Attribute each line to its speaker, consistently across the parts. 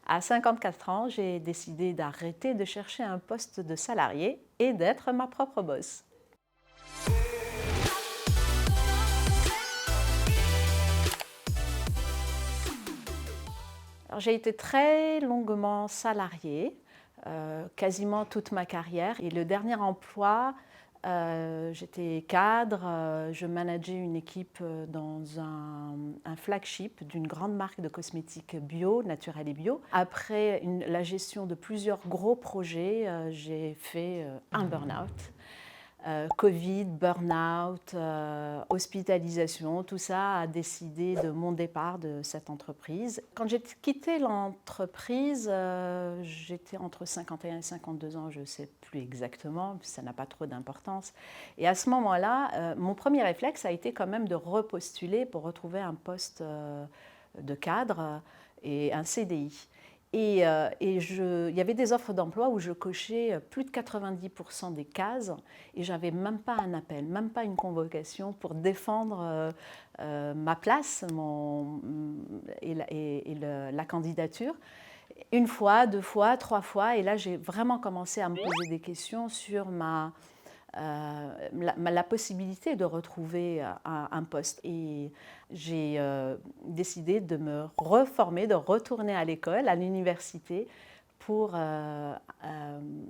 Speaker 1: À 54 ans, j'ai décidé d'arrêter de chercher un poste de salarié et d'être ma propre boss. Alors, j'ai été très longuement salariée, quasiment toute ma carrière. Et le dernier emploi, j'étais cadre, je manageais une équipe dans un flagship d'une grande marque de cosmétiques bio, naturel et bio. Après la gestion de plusieurs gros projets, j'ai fait un burn-out. Covid, burn-out, hospitalisation, tout ça a décidé de mon départ de cette entreprise. Quand j'ai quitté l'entreprise, j'étais entre 51 et 52 ans, je ne sais plus exactement, ça n'a pas trop d'importance. Et à ce moment-là, mon premier réflexe a été quand même de repostuler pour retrouver un poste de cadre et un CDI. Il y avait des offres d'emploi où je cochais plus de 90% des cases et j'avais même pas un appel, même pas une convocation pour défendre ma place la candidature. Une fois, deux fois, trois fois, et là j'ai vraiment commencé à me poser des questions sur la possibilité de retrouver un poste. Et j'ai décidé de me reformer, de retourner à l'école, à l'université, pour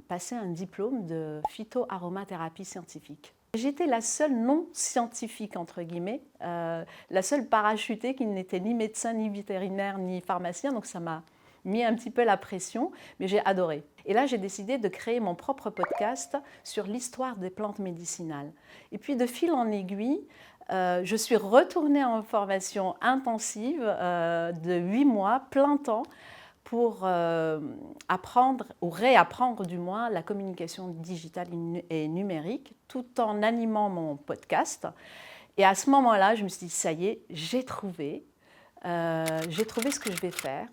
Speaker 1: passer un diplôme de phytoaromathérapie scientifique. J'étais la seule non scientifique, entre guillemets, la seule parachutée qui n'était ni médecin, ni vétérinaire, ni pharmacien, donc ça m'a mis un petit peu la pression, mais j'ai adoré. Et là, j'ai décidé de créer mon propre podcast sur l'histoire des plantes médicinales. Et puis, de fil en aiguille, je suis retournée en formation intensive de 8 mois, plein temps, pour apprendre, ou réapprendre du moins, la communication digitale et numérique, tout en animant mon podcast. Et à ce moment-là, je me suis dit, ça y est, j'ai trouvé ce que je vais faire.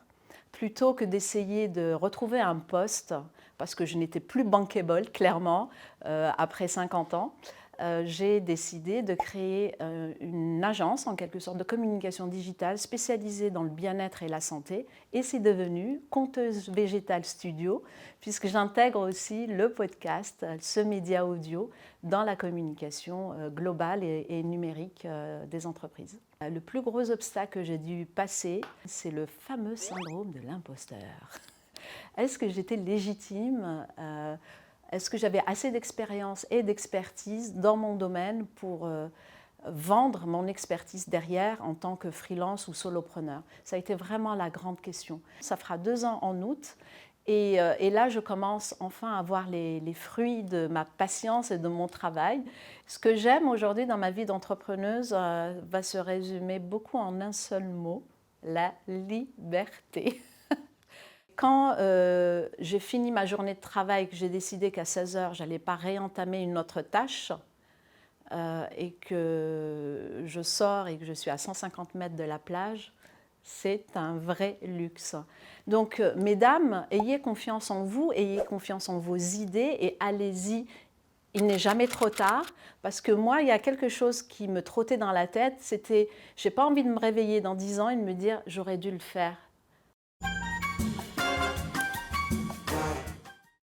Speaker 1: Plutôt que d'essayer de retrouver un poste, parce que je n'étais plus bankable, clairement, après 50 ans, j'ai décidé de créer une agence, en quelque sorte, de communication digitale spécialisée dans le bien-être et la santé. Et c'est devenu Conteuse Végétale Studio, puisque j'intègre aussi le podcast, ce média audio, dans la communication globale et numérique des entreprises. Le plus gros obstacle que j'ai dû passer, c'est le fameux syndrome de l'imposteur. Est-ce que j'étais légitime Est-ce que j'avais assez d'expérience et d'expertise dans mon domaine pour vendre mon expertise derrière en tant que freelance ou solopreneur? Ça a été vraiment la grande question. Ça fera 2 ans en août. Et là, je commence enfin à voir les fruits de ma patience et de mon travail. Ce que j'aime aujourd'hui dans ma vie d'entrepreneuse va se résumer beaucoup en un seul mot, la liberté. Quand j'ai fini ma journée de travail, que j'ai décidé qu'à 16 heures, je n'allais pas réentamer une autre tâche, et que je sors et que je suis à 150 mètres de la plage, c'est un vrai luxe. Donc, mesdames, ayez confiance en vous, ayez confiance en vos idées et allez-y. Il n'est jamais trop tard, parce que moi, il y a quelque chose qui me trottait dans la tête, c'était, j'ai pas envie de me réveiller dans 10 ans et de me dire, j'aurais dû le faire